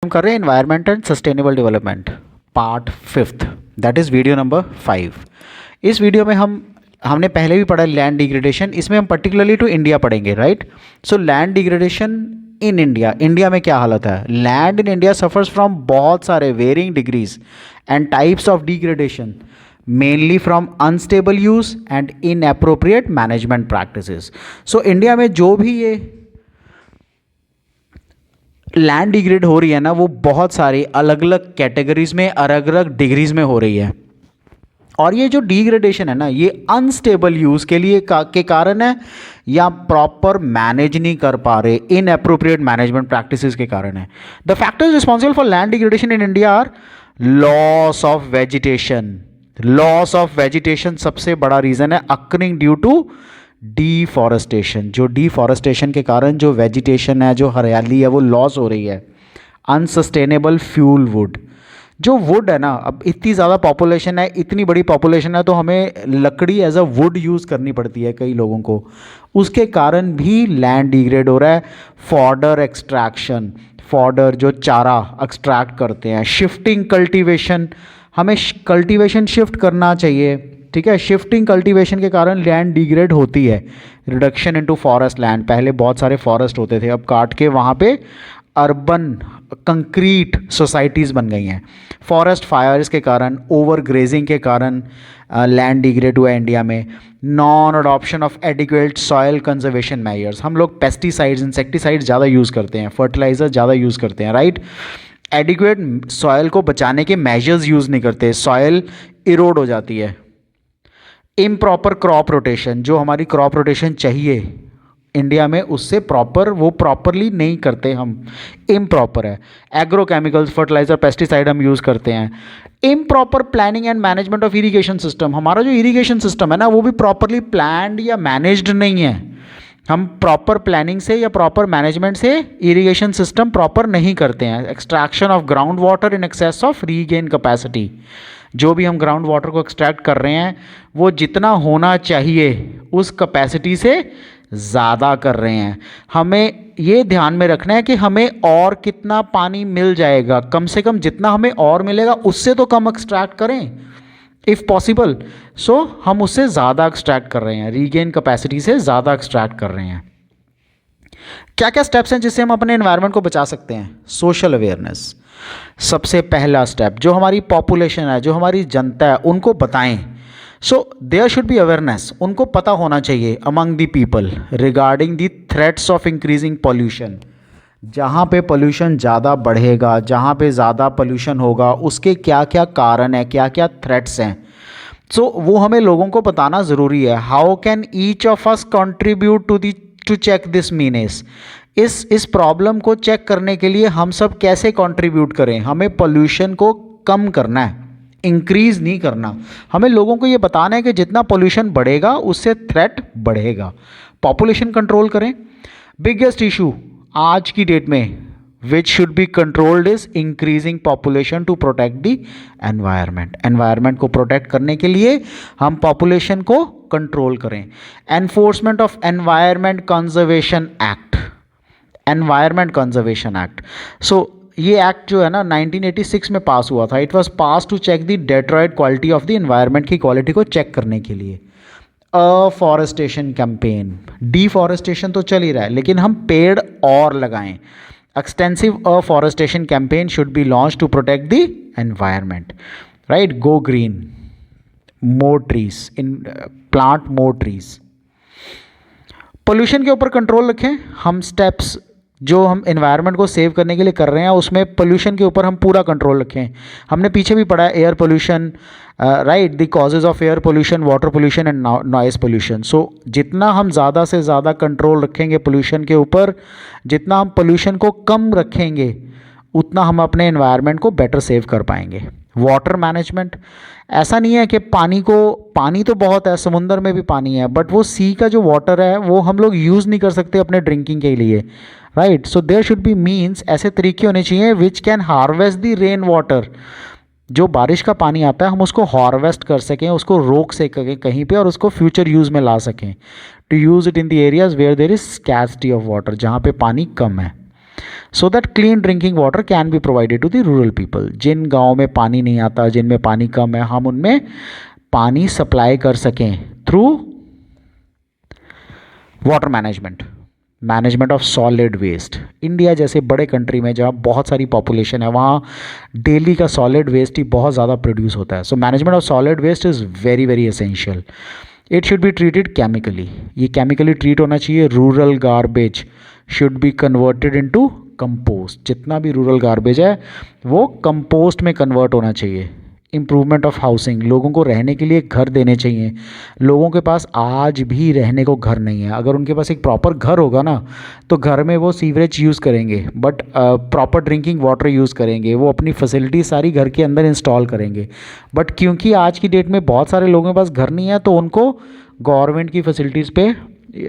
हम कर रहे हैं environment and sustainable development part 5th, that is video number 5। इस वीडियो में हमने पहले भी पढ़ा लैंड डिग्रेडेशन, इसमें हम पर्टिकुलरली टू इंडिया पढ़ेंगे, right. So land degradation in India, India में क्या हालत है। Land in India suffers from बहुत सारे varying degrees and types of degradation, mainly from unstable use and inappropriate management practices. So India में जो भी ये लैंड डिग्रेड हो रही है ना, वो बहुत सारी अलग अलग कैटेगरीज में, अलग अलग डिग्रीज में हो रही है। और ये जो डिग्रेडेशन है ना, ये अनस्टेबल यूज के लिए के कारण है या प्रॉपर मैनेज नहीं कर पा रहे, इनएप्रोप्रिएट मैनेजमेंट प्रैक्टिसेस के कारण है। The factors responsible for land degradation in India are loss of vegetation. Loss of vegetation सबसे बड़ा रीजन है, अकरिंग ड्यू टू डिफॉरेस्टेशन। जो डिफॉरेस्टेशन के कारण जो वेजिटेशन है, जो हरियाली है, वो लॉस हो रही है। अनसस्टेनेबल फ्यूल वुड, जो वुड है ना, अब इतनी ज़्यादा पॉपुलेशन है, इतनी बड़ी पॉपुलेशन है, तो हमें लकड़ी एज अ वुड यूज़ करनी पड़ती है कई लोगों को, उसके कारण भी लैंड डिग्रेड हो रहा है। फॉडर एक्सट्रैक्शन, फॉडर जो चारा एक्सट्रैक्ट करते हैं। शिफ्टिंग कल्टीवेशन, हमें कल्टीवेशन शिफ्ट करना चाहिए, ठीक है। शिफ्टिंग कल्टीवेशन के कारण लैंड डिग्रेड होती है। रिडक्शन इनटू फॉरेस्ट लैंड, पहले बहुत सारे फॉरेस्ट होते थे, अब काट के वहाँ पे अर्बन कंक्रीट सोसाइटीज़ बन गई हैं। फॉरेस्ट फायर्स के कारण, ओवर ग्रेजिंग के कारण लैंड डिग्रेड हुआ है इंडिया में। Non adoption of adequate soil conservation measures, हम लोग पेस्टिसाइड्स, इंसेक्टिसाइड्स ज़्यादा यूज़ करते हैं, फर्टिलाइजर ज़्यादा यूज़ करते हैं, राइट। एडिक्वेट सॉयल को बचाने के मेजर्स यूज़ नहीं करते, सॉयल इरोड हो जाती है। इम्प्रॉपर क्रॉप रोटेशन, जो हमारी क्रॉप रोटेशन चाहिए इंडिया में, उससे वो प्रॉपरली नहीं करते हम, इम्प्रॉपर है। एग्रोकेमिकल्स, फर्टिलाइजर, पेस्टिसाइड हम यूज़ करते हैं। Improper planning and management of irrigation system, हमारा जो इरिगेशन सिस्टम है ना, वो भी प्रॉपरली प्लान्ड या मैनेज्ड नहीं है। हम प्रॉपर प्लानिंग से या प्रॉपर मैनेजमेंट से इरिगेशन सिस्टम प्रॉपर नहीं करते हैं। Extraction of ground water in excess of regain capacity, जो भी हम ग्राउंड वाटर को एक्सट्रैक्ट कर रहे हैं, वो जितना होना चाहिए उस कैपेसिटी से ज़्यादा कर रहे हैं। हमें ये ध्यान में रखना है कि हमें और कितना पानी मिल जाएगा, कम से कम जितना हमें और मिलेगा उससे तो कम एक्सट्रैक्ट करें इफ़ पॉसिबल। सो हम उससे ज़्यादा एक्सट्रैक्ट कर रहे हैं, रीगेन कैपेसिटी से ज़्यादा एक्सट्रैक्ट कर रहे हैं। क्या क्या स्टेप्स हैं जिससे हम अपने एनवायरनमेंट को बचा सकते हैं। सोशल अवेयरनेस, सबसे पहला स्टेप। जो हमारी पॉपुलेशन है, जो हमारी जनता है, उनको बताएं। So there should be awareness, उनको पता होना चाहिए among the people regarding the threats of increasing pollution. जहाँ पे पॉल्यूशन ज़्यादा बढ़ेगा, जहाँ पे ज़्यादा पॉल्यूशन होगा, उसके क्या क्या कारण है, क्या क्या थ्रेट्स हैं, सो वो हमें लोगों को बताना ज़रूरी है। How can each of us contribute to check this menace, इस प्रॉब्लम को चेक करने के लिए हम सब कैसे कंट्रीब्यूट करें। हमें पॉल्यूशन को कम करना है, इंक्रीज नहीं करना। हमें लोगों को ये बताना है कि जितना पॉल्यूशन बढ़ेगा उससे थ्रेट बढ़ेगा। पॉपुलेशन कंट्रोल करें। बिगेस्ट इशू आज की डेट में which should be controlled is increasing population to protect the environment. Environment को प्रोटेक्ट करने के लिए हम पॉपुलेशन को कंट्रोल करें। Enforcement of environment conservation act, environment conservation act. So ये एक्ट जो है ना 1986 में पास हुआ था। It was pass to check the Detroit quality of the environment की क्वालिटी को चेक करने के लिए। अफॉरेस्टेशन कैंपेन, डिफॉरेस्टेशन तो चल ही रहा है, लेकिन हम पेड़ और लगाएं। Extensive afforestation campaign should be launch to protect the environment, right. Go green, more trees, in plant more trees. Pollution के ऊपर कंट्रोल रखें। हम स्टेप्स जो हम एनवायरनमेंट को सेव करने के लिए कर रहे हैं, उसमें पोल्यूशन के ऊपर हम पूरा कंट्रोल रखें। हमने पीछे भी पढ़ा है air pollution, right, the causes of air pollution, water pollution and noise pollution. So जितना हम ज़्यादा से ज़्यादा कंट्रोल रखेंगे पोल्यूशन के ऊपर, जितना हम पोल्यूशन को कम रखेंगे, उतना हम अपने एनवायरनमेंट को बेटर सेव कर पाएंगे। वाटर मैनेजमेंट, ऐसा नहीं है कि पानी तो बहुत है, समुंदर में भी पानी है, बट वो सी का जो वाटर है वो हम लोग यूज़ नहीं कर सकते अपने ड्रिंकिंग के लिए, right. So there should be means, ऐसे तरीके होने चाहिए which can harvest the rain water. जो बारिश का पानी आता है हम उसको हार्वेस्ट कर सकें, उसको रोक सकें कहीं पे, और उसको फ्यूचर यूज़ में ला सकें। To use it in the areas where there is scarcity of water, जहाँ पे पानी कम है। So that clean drinking water can be provided to the rural people. जिन गाँव में पानी नहीं आता, जिनमें पानी कम है, हम उनमें पानी सप्लाई कर सकें through water management, management of solid waste. India जैसे बड़े कंट्री में जहाँ बहुत सारी पॉपुलेशन है, वहाँ डेली का सॉलिड वेस्ट ही बहुत ज़्यादा प्रोड्यूस होता है। So management of solid waste is very very essential. It should be treated chemically, ये केमिकली ट्रीट होना चाहिए। Rural garbage should be converted into compost, जितना भी रूरल गार्बेज है वो कंपोस्ट में कन्वर्ट होना चाहिए। इम्प्रूवमेंट ऑफ हाउसिंग, लोगों को रहने के लिए घर देने चाहिए। लोगों के पास आज भी रहने को घर नहीं है। अगर उनके पास एक प्रॉपर घर होगा ना, तो घर में वो सीवरेज यूज़ करेंगे, but proper drinking water use करेंगे, वो अपनी फैसिलिटी सारी घर के अंदर इंस्टॉल करेंगे। बट क्योंकि आज की डेट में बहुत सारे लोगों के पास घर नहीं है, तो उनको गवर्नमेंट की फैसिलिटीज़ पे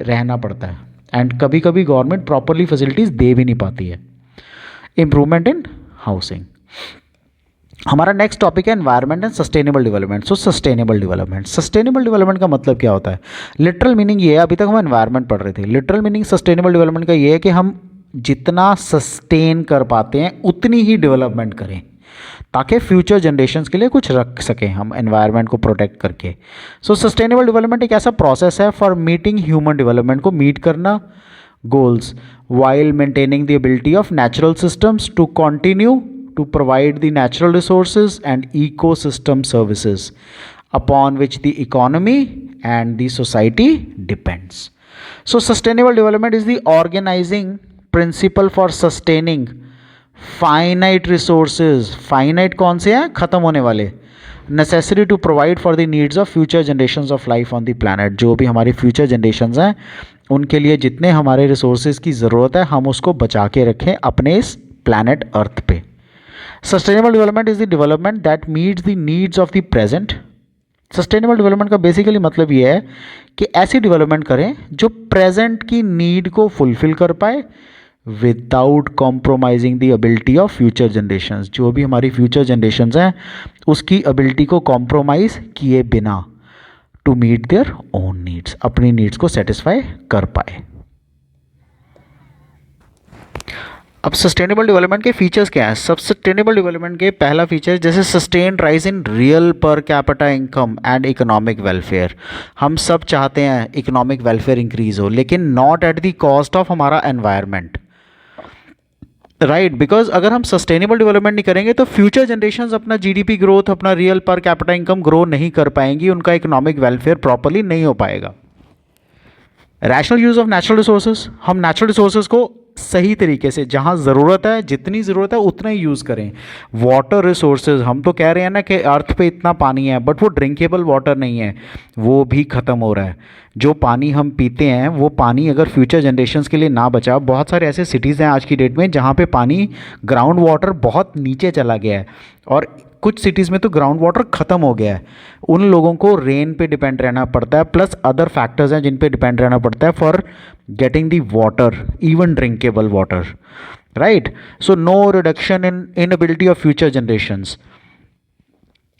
रहना पड़ता है, एंड कभी कभी गवर्नमेंट प्रॉपरली फैसिलिटीज़ दे भी नहीं पाती है। Improvement in housing. हमारा नेक्स्ट टॉपिक है environment and sustainable development. So sustainable development का मतलब क्या होता है? लिटरल मीनिंग ये है, अभी तक हम एनवायरनमेंट पढ़ रहे थे, लिटरल मीनिंग सस्टेनेबल डेवलपमेंट का ये है कि हम जितना सस्टेन कर पाते हैं उतनी ही डेवलपमेंट करें, ताकि फ्यूचर जनरेशन्स के लिए कुछ रख सकें हम एनवायरनमेंट को प्रोटेक्ट करके। सो सस्टेनेबल डेवलपमेंट एक ऐसा प्रोसेस है फॉर मीटिंग ह्यूमन डेवलपमेंट, को मीट करना goals, while maintaining the ability of natural systems to continue to provide the natural resources and ecosystem services upon which the economy and the society depends. So sustainable development is the organizing principle for sustaining finite resources, finite कौन से हैं? ख़त्म होने वाले, necessary to provide for the needs of future generations of life on the planet। जो भी हमारी future generations हैं उनके लिए जितने हमारे resources की ज़रूरत है, हम उसको बचा के रखें अपने इस planet अर्थ पे। Sustainable development is the development that meets the needs of the present. Sustainable development का बेसिकली मतलब ये है कि ऐसी डेवलपमेंट करें जो प्रेजेंट की नीड को फुलफिल कर पाए without compromising the ability of future generations. जो भी हमारी फ्यूचर जनरेशंस हैं उसकी एबिलिटी को कॉम्प्रोमाइज़ किए बिना, to meet their own needs, अपनी नीड्स को सेटिस्फाई कर पाए। अब सस्टेनेबल डेवलपमेंट के फीचर्स क्या हैं? सब सस्टेनेबल डेवलपमेंट के पहला फीचर जैसे sustain rise in real per capita income and economic welfare. हम सब चाहते हैं इकोनॉमिक वेलफेयर इंक्रीज हो, लेकिन not at the cost of हमारा एनवायरनमेंट, राइट? बिकॉज अगर हम सस्टेनेबल डेवलपमेंट नहीं करेंगे तो फ्यूचर जनरेशंस अपना जीडीपी ग्रोथ, अपना real per capita income grow नहीं कर पाएंगी, उनका इकोनॉमिक वेलफेयर प्रॉपरली नहीं हो पाएगा। Rational use of natural resources, हम नेचुरल रिसोर्सेज को सही तरीके से, जहाँ ज़रूरत है, जितनी ज़रूरत है उतना ही यूज़ करें। वाटर रिसोर्सेज, हम तो कह रहे हैं ना कि अर्थ पे इतना पानी है, बट वो ड्रिंकेबल वाटर नहीं है, वो भी ख़त्म हो रहा है। जो पानी हम पीते हैं वो पानी अगर फ्यूचर जनरेशन्स के लिए ना बचा, बहुत सारे ऐसे सिटीज़ हैं आज की डेट में जहाँ पे पानी, ग्राउंड वाटर बहुत नीचे चला गया है, और कुछ सिटीज़ में तो ग्राउंड वाटर ख़त्म हो गया है। उन लोगों को रेन पे डिपेंड रहना पड़ता है, प्लस अदर फैक्टर्स हैं जिन पे डिपेंड रहना पड़ता है for getting the water, even drinkable water, right? So no reduction in inability of future generations,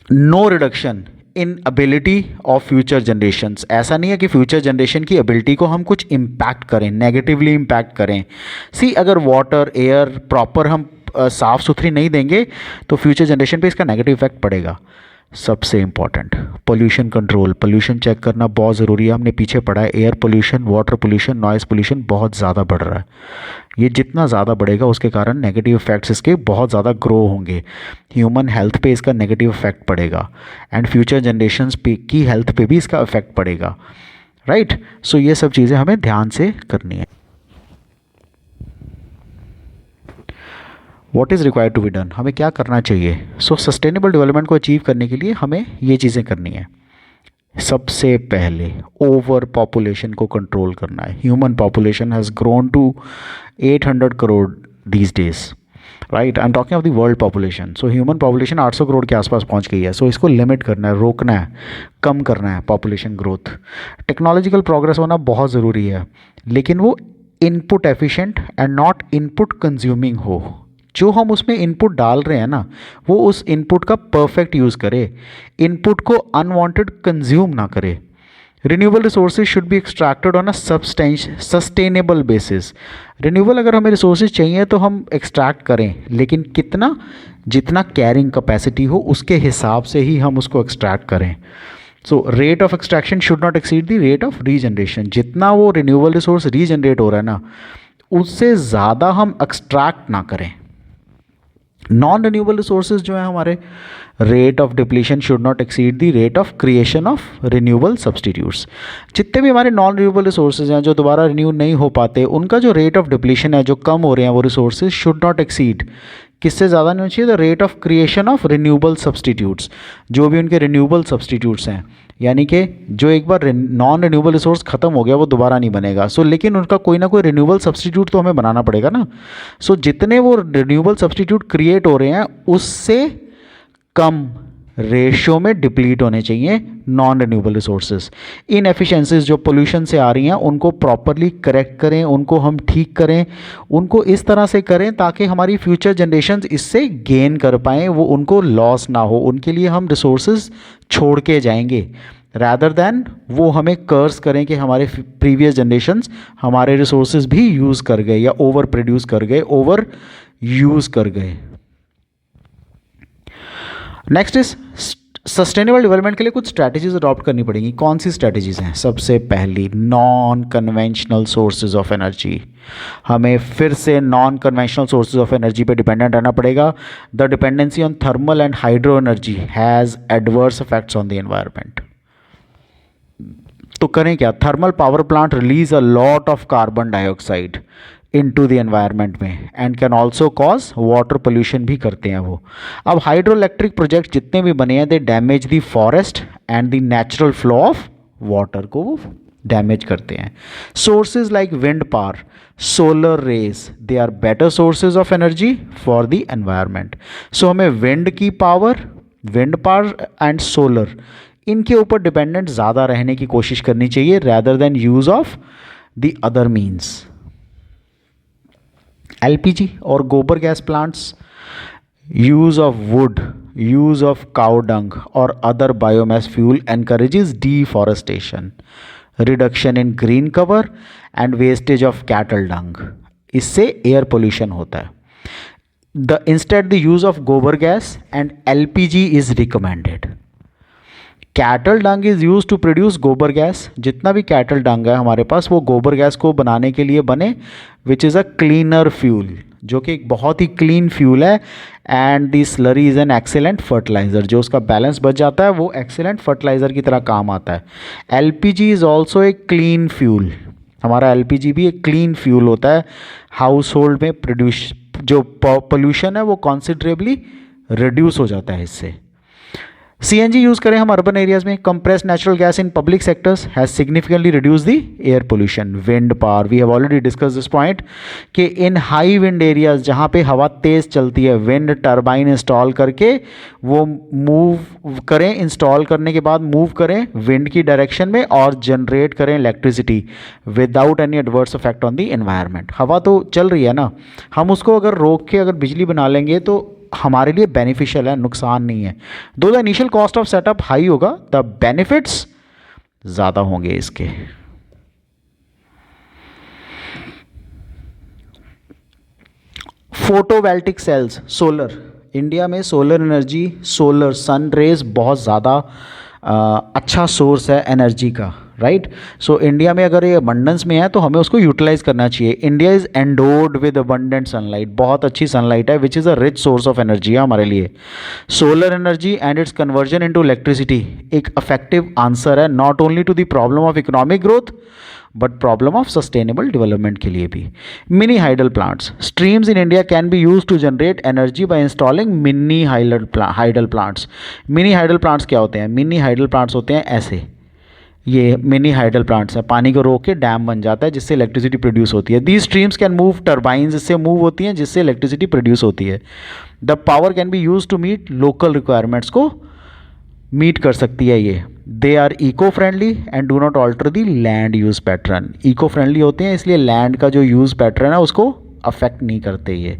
no reduction in ability of future generations. ऐसा नहीं है कि फ्यूचर जनरेशन की एबिलिटी को हम कुछ इम्पैक्ट करें, नेगेटिवली इम्पैक्ट करें। सी, अगर वाटर, एयर प्रॉपर हम साफ़ सुथरी नहीं देंगे तो फ्यूचर जनरेशन पे इसका नेगेटिव इफेक्ट पड़ेगा। सबसे important pollution control, pollution check करना बहुत ज़रूरी है। हमने पीछे पढ़ा है air pollution, water pollution, noise pollution बहुत ज़्यादा बढ़ रहा है। ये जितना ज़्यादा बढ़ेगा उसके कारण नेगेटिव इफेक्ट्स इसके बहुत ज़्यादा ग्रो होंगे। ह्यूमन हेल्थ पे इसका नेगेटिव इफेक्ट पड़ेगा, एंड फ्यूचर जनरेशन्स पे की हेल्थ पे भी इसका इफेक्ट पड़ेगा, राइट? सो ये सब चीज़ें हमें ध्यान से करनी है। What is required to be done, हमें क्या करना चाहिए? सो सस्टेनेबल डेवलपमेंट को अचीव करने के लिए हमें ये चीज़ें करनी है। सबसे पहले ओवर पॉपुलेशन को कंट्रोल करना है। Human population has grown to 800 crore these days, right? I am talking of the world population. So human population 800 crore के आसपास पहुंच गई है। सो इसको लिमिट करना है, रोकना है, कम करना है पॉपुलेशन ग्रोथ। टेक्नोलॉजिकल प्रोग्रेस होना बहुत ज़रूरी है, लेकिन वो input efficient and not input consuming हो। जो हम उसमें इनपुट डाल रहे हैं ना, वो उस इनपुट का परफेक्ट यूज़ करे, इनपुट को अनवांटेड कंज्यूम ना करे, renewable resources should be extracted on a sustainable basis. Renewable अगर हमें रिसोर्सेज चाहिए तो हम एक्सट्रैक्ट करें, लेकिन कितना, जितना कैरिंग कैपेसिटी हो उसके हिसाब से ही हम उसको एक्सट्रैक्ट करें। So rate of extraction should not exceed the rate of regeneration. जितना वो रिन्यूएबल रिसोर्स रीजनरेट हो रहा है ना, उससे ज़्यादा हम एक्सट्रैक्ट ना करें। नॉन रिन्यूएबल रिसोर्सेज जो है हमारे, rate of depletion should not exceed the rate of creation of renewable substitutes. जितने भी हमारे नॉन रिन्यूएबल रिसोर्सेज हैं जो दोबारा रिन्यू नहीं हो पाते, उनका जो रेट ऑफ डिप्लीशन है, जो कम हो रहे हैं वो रिसोर्सेज, शुड नॉट एक्सीड, किससे ज़्यादा नहीं होना चाहिए, the rate of creation of renewable substitutes. जो भी उनके रिन्यूएबल सब्सटीट्यूट्स हैं, यानी कि जो एक बार नॉन रिन्यूएबल रिसोर्स खत्म हो गया वो दोबारा नहीं बनेगा। सो लेकिन उनका कोई ना कोई रिन्यूएबल सब्सटीट्यूट तो हमें बनाना पड़ेगा ना। सो जितने वो रिन्यूएबल सब्सटीट्यूट क्रिएट हो रहे हैं उससे कम रेशियो में डिप्लीट होने चाहिए नॉन रिन्यूएबल रिसोर्सेज। इनएफिशिएंसीज जो पोल्यूशन से आ रही हैं उनको प्रॉपरली करेक्ट करें, उनको हम ठीक करें, उनको इस तरह से करें ताकि हमारी फ्यूचर जनरेशन्स इससे गेन कर पाएँ, वो उनको लॉस ना हो। उनके लिए हम रिसोर्सेज छोड़ के जाएंगे रैदर दैन वो हमें कर्स करें कि हमारे प्रीवियस जनरेशन्स हमारे रिसोर्सेज भी यूज़ कर गए या ओवर प्रोड्यूस कर गए, ओवर यूज़ कर गए। नेक्स्ट इज सस्टेनेबल डेवलपमेंट के लिए कुछ स्ट्रैटेजीज अडॉप्ट करनी पड़ेंगी। कौन सी स्ट्रैटेजीज हैं? सबसे पहली, non conventional sources of energy. हमें फिर से non conventional sources of energy पे डिपेंडेंट रहना पड़ेगा। The dependency on thermal and hydro energy has adverse effects on the environment. तो करें क्या? Thermal power plant release a lot of carbon dioxide into the environment में and can also cause water pollution भी करते हैं वो। अब hydro electric project जितने भी बने हैं, they damage the forest and the natural flow of water को वो डैमेज करते हैं। Sources like wind power, solar rays, they are better sources of energy for the environment. So हमें विंड की power, wind power and solar, इनके ऊपर dependent ज़्यादा रहने की कोशिश करनी चाहिए rather than use of the other means. LPG और गोबर gas plants, use of wood, use of cow dung or other biomass fuel encourages deforestation, reduction in green cover and wastage of cattle dung. इससे एयर पोल्यूशन होता है। Instead the use of gobar gas and LPG is recommended. Cattle dung is use to produce gobar gas. जितना भी cattle डंग है हमारे पास वो गोबर गैस को बनाने के लिए बने, विच इज़ अ क्लीनर फ्यूल, जो कि एक बहुत ही क्लीन फ्यूल है। And the slurry is an excellent fertiliser, जो उसका बैलेंस बच जाता है वो एक्सेलेंट फर्टिलाइज़र की तरह काम आता है। LPG is also a clean fuel. हमारा LPG भी एक क्लीन फ्यूल होता है। हाउस होल्ड में प्रोड्यूस जो पोल्यूशन है वो कॉन्सिडरेबली रिड्यूस हो जाता है इससे। CNG यूज़ करें हम अर्बन एरियाज़ में। Compressed natural gas in public sectors has significantly reduce the air pollution. Wind power, we have already discuss this point कि इन हाई विंड एरियाज़ जहाँ पे हवा तेज़ चलती है, विंड टर्बाइन इंस्टॉल करके वो मूव करें, इंस्टॉल करने के बाद मूव करें विंड की डायरेक्शन में और जनरेट करें electricity without any adverse effect on the environment. हवा तो चल रही है ना, हम उसको अगर रोक के अगर बिजली बना लेंगे तो हमारे लिए बेनिफिशियल है, नुकसान नहीं है। Though the initial cost of setup high होगा, द बेनिफिट्स ज़्यादा होंगे इसके। फोटोवोल्टिक सेल्स, सोलर, इंडिया में solar energy, solar sun rays बहुत ज़्यादा अच्छा सोर्स है एनर्जी का, राइट। सो इंडिया में अगर ये अबंडेंस में है तो हमें उसको यूटिलाइज करना चाहिए। India is endowed with abundant sunlight, बहुत अच्छी सनलाइट है which is a rich source of energy है हमारे लिए। Solar energy and its conversion into electricity एक इफेक्टिव आंसर है not only to the problem of economic growth but problem of sustainable development के लिए भी। Mini hydel plants, streams in India can be use to generate energy by installing mini hydel plants. Mini hydel plants क्या होते हैं? Mini hydel plants होते हैं ऐसे, ये मिनी हाइडल प्लांट्स हैं, पानी को रोक के डैम बन जाता है जिससे इलेक्ट्रिसिटी प्रोड्यूस होती है। These streams can move turbines, इससे मूव होती हैं जिससे इलेक्ट्रिसिटी प्रोड्यूस होती है। The power can be use to meet local requirements को मीट कर सकती है ये। They are eco friendly and do not alter the land use pattern. Eco friendly होते हैं इसलिए लैंड का जो यूज़ पैटर्न है उसको अफेक्ट नहीं करते ये।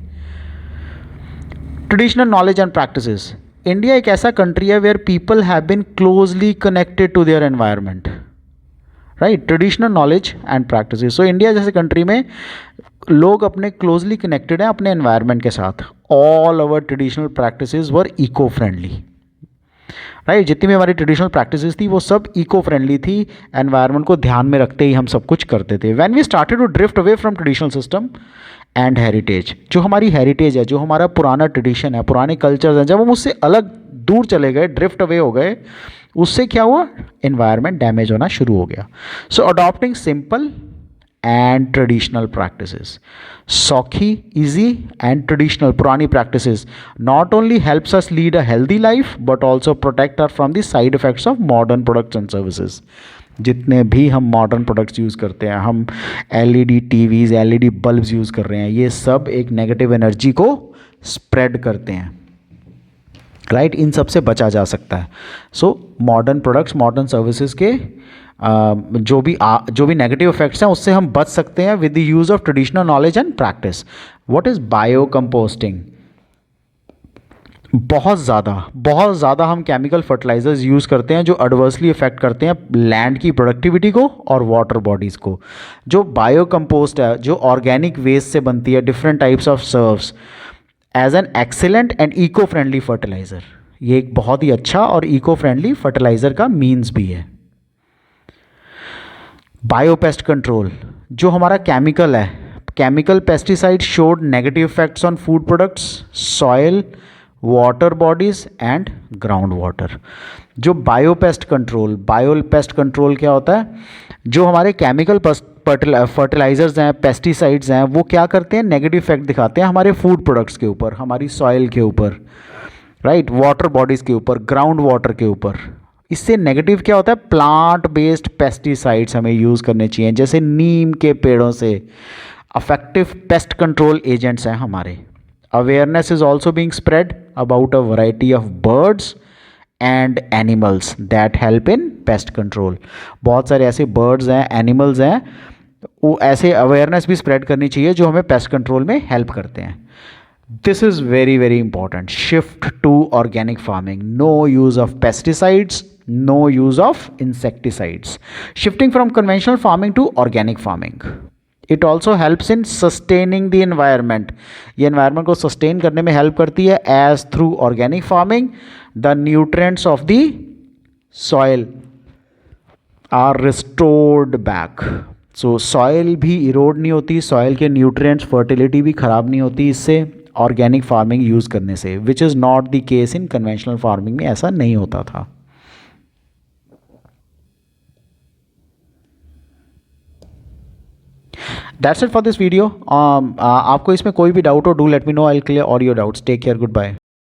Traditional knowledge and practices, India एक ऐसा कंट्री है where people have been closely connected to their environment. Right, traditional knowledge and practices. So India जैसे कंट्री में लोग अपने क्लोजली कनेक्टेड हैं अपने एनवायरनमेंट के साथ। All our traditional practices were eco friendly, right. जितनी भी हमारी ट्रेडिशनल प्रैक्टिसेस थी वो सब इको फ्रेंडली थी, एनवायरनमेंट को ध्यान में रखते ही हम सब कुछ करते थे। When we started to drift away from traditional system and heritage, जो हमारी हेरिटेज है, जो हमारा पुराना ट्रेडिशन है, पुराने कल्चर्स हैं, जब हम उससे अलग दूर चले गए, ड्रिफ्ट अवे हो गए, उससे क्या हुआ, एनवायरनमेंट डैमेज होना शुरू हो गया। So adopting simple and traditional practices, सौखी, इजी एंड ट्रेडिशनल पुरानी practices not only helps us lead a healthy life but also protect us from the side effects of modern products and services. जितने भी हम modern products use करते हैं, हम LED TVs, LED bulbs use कर रहे हैं, ये सब एक नेगेटिव एनर्जी को स्प्रेड करते हैं, राइट। इन सब से बचा जा सकता है। So modern products, modern services के जो भी नेगेटिव इफेक्ट्स हैं उससे हम बच सकते हैं with the use of traditional knowledge and practice. What is bio composting? बहुत ज़्यादा हम केमिकल फर्टिलाइजर्स यूज़ करते हैं जो एडवर्सली इफेक्ट करते हैं लैंड की प्रोडक्टिविटी को और वाटर बॉडीज़ को। जो बायो कंपोस्ट है, जो ऑर्गेनिक वेस्ट से बनती है, different types of serves as an excellent and eco friendly fertiliser, ये एक बहुत ही अच्छा और इको फ्रेंडली फर्टिलाइज़र का मीन्स भी है। बायोपेस्ट कंट्रोल, जो हमारा केमिकल है, chemical pesticide showed negative effects on food products, soil, water bodies and ground water. जो बायोपेस्ट कंट्रोल क्या होता है, जो हमारे केमिकल फर्टिलाइजर्स हैं, पेस्टिसाइड्स हैं, वो क्या करते हैं, नेगेटिव इफेक्ट दिखाते हैं हमारे फूड प्रोडक्ट्स के ऊपर, हमारी सॉइल के ऊपर, राइट, वाटर बॉडीज़ के ऊपर, ग्राउंड वाटर के ऊपर। इससे नेगेटिव क्या होता है, प्लांट बेस्ड पेस्टिसाइड्स हमें यूज़ करने चाहिए, जैसे नीम के पेड़ों से अफेक्टिव पेस्ट कंट्रोल एजेंट्स हैं हमारे। Awareness is also being spread about a variety of birds and animals that help in pest control. बहुत सारे ऐसे बर्ड्स हैं, एनिमल्स हैं, वो ऐसे अवेयरनेस भी स्प्रेड करनी चाहिए जो हमें पेस्ट कंट्रोल में हेल्प करते हैं। This is very, very important. Shift to organic farming. No use of pesticides, no use of insecticides. Shifting from conventional farming to organic farming. It also helps in sustaining the environment. ये environment को sustain करने में help करती है, as through organic farming, the nutrients of the soil are restored back. So soil भी erode नहीं होती, soil के nutrients, fertility भी ख़राब नहीं होती इससे ऑर्गेनिक फार्मिंग यूज़ करने से, which is not the case in conventional farming में, ऐसा नहीं होता था। That's it for this video. आपको इसमें कोई भी डाउट हो, do let me know, I will clear all your doubts. Take care, good bye.